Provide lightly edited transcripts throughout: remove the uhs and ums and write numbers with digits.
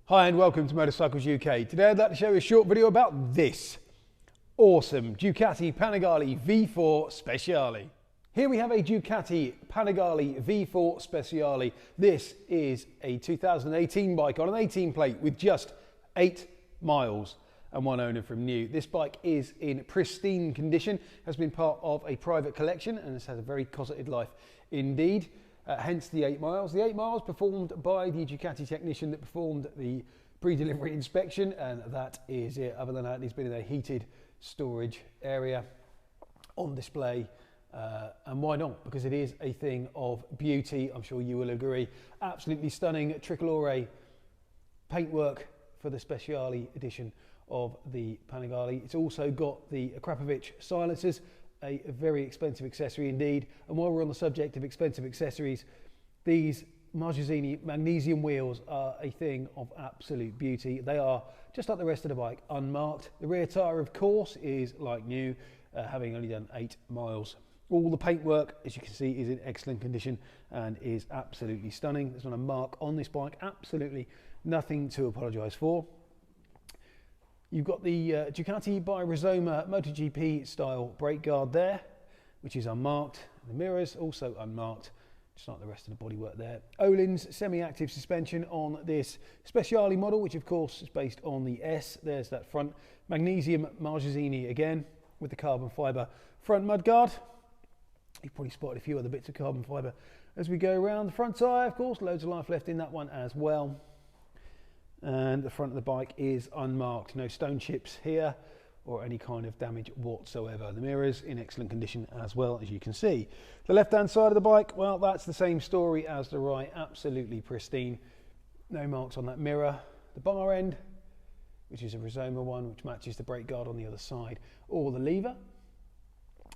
Hi and welcome to Motorcycles UK. Today I'd like to show you a short video about this awesome Ducati Panigale V4 Speciale. Here we have a Ducati Panigale V4 Speciale. This is a 2018 bike on an 18 plate with just 8 miles and one owner from new. This bike is in pristine condition, has been part of a private collection and has had a very cosseted life indeed. Hence the 8 miles. The 8 miles performed by the Ducati technician that performed the pre-delivery inspection, and that is it. Other than that, it's been in a heated storage area on display. And why not? Because it is a thing of beauty. I'm sure you will agree. Absolutely stunning Tri-colore paintwork for the Speciale edition of the Panigale. It's also got the Akrapovič silencers, a very expensive accessory indeed. And while we're on the subject of expensive accessories, these Marchesini magnesium wheels are a thing of absolute beauty. They are, just like the rest of the bike, unmarked. The rear tyre, of course, is like new, having only done 8 miles. All the paintwork, as you can see, is in excellent condition and is absolutely stunning. There's not a mark on this bike, absolutely nothing to apologise for. You've got the Ducati by Rizoma Moto GP style brake guard there, which is unmarked. The mirrors also unmarked, just like the rest of the bodywork there. Ohlins semi-active suspension on this Speciale model, which of course is based on the S. There's that front. Magnesium Marchesini again with the carbon fibre front mudguard. You've probably spotted a few other bits of carbon fibre as we go around. The front tyre, of course, loads of life left in that one as well. And the front of the bike is unmarked, no stone chips here or any kind of damage whatsoever. The mirrors in excellent condition as well, as you can see. The left hand side of the bike, well, that's the same story as the right, absolutely pristine, no marks on that mirror. The bar end, which is a Rizoma one, which matches the brake guard on the other side, or the lever.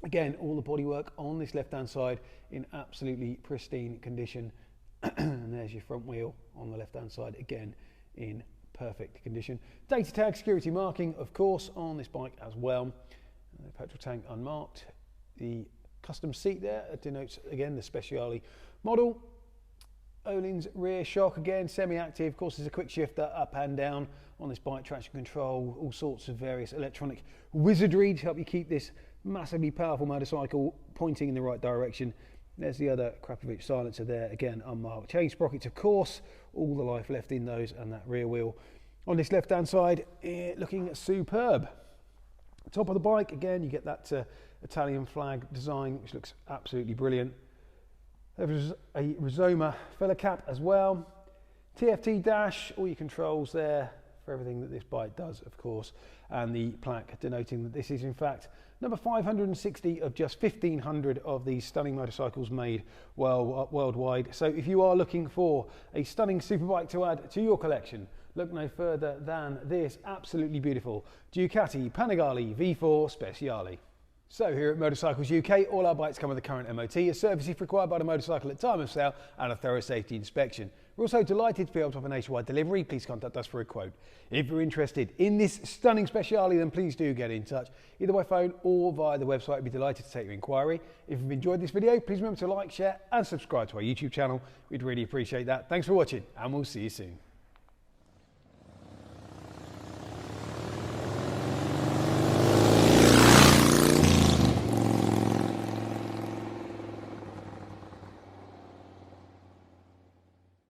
Again, all the bodywork on this left hand side in absolutely pristine condition. And there's your front wheel on the left hand side again in perfect condition. Data tag security marking, of course, on this bike as well. The petrol tank unmarked. The custom seat there denotes again the Speciale model. Ohlins rear shock again, semi-active. Of course, there's a quick shifter up and down on this bike, traction control, all sorts of various electronic wizardry to help you keep this massively powerful motorcycle pointing in the right direction. There's the other Akrapovič silencer there, again unmarked. Chain sprockets, of course, all the life left in those, and that rear wheel on this left hand side looking superb. Top of the bike, again, you get that Italian flag design, which looks absolutely brilliant. There's a Rizoma filler cap as well. TFT dash, all your controls there for everything that this bike does, of course, and the plaque denoting that this is in fact number 560 of just 1,500 of these stunning motorcycles made worldwide. So if you are looking for a stunning superbike to add to your collection, look no further than this absolutely beautiful Ducati Panigale V4 Speciale. So here at Motorcycles UK, all our bikes come with a current MOT, a service if required by the motorcycle at time of sale, and a thorough safety inspection. We're also delighted to be able to offer nationwide delivery. Please contact us for a quote. If you're interested in this stunning Speciale, then please do get in touch, either by phone or via the website. We'd be delighted to take your inquiry. If you've enjoyed this video, please remember to like, share and subscribe to our YouTube channel. We'd really appreciate that. Thanks for watching, and we'll see you soon.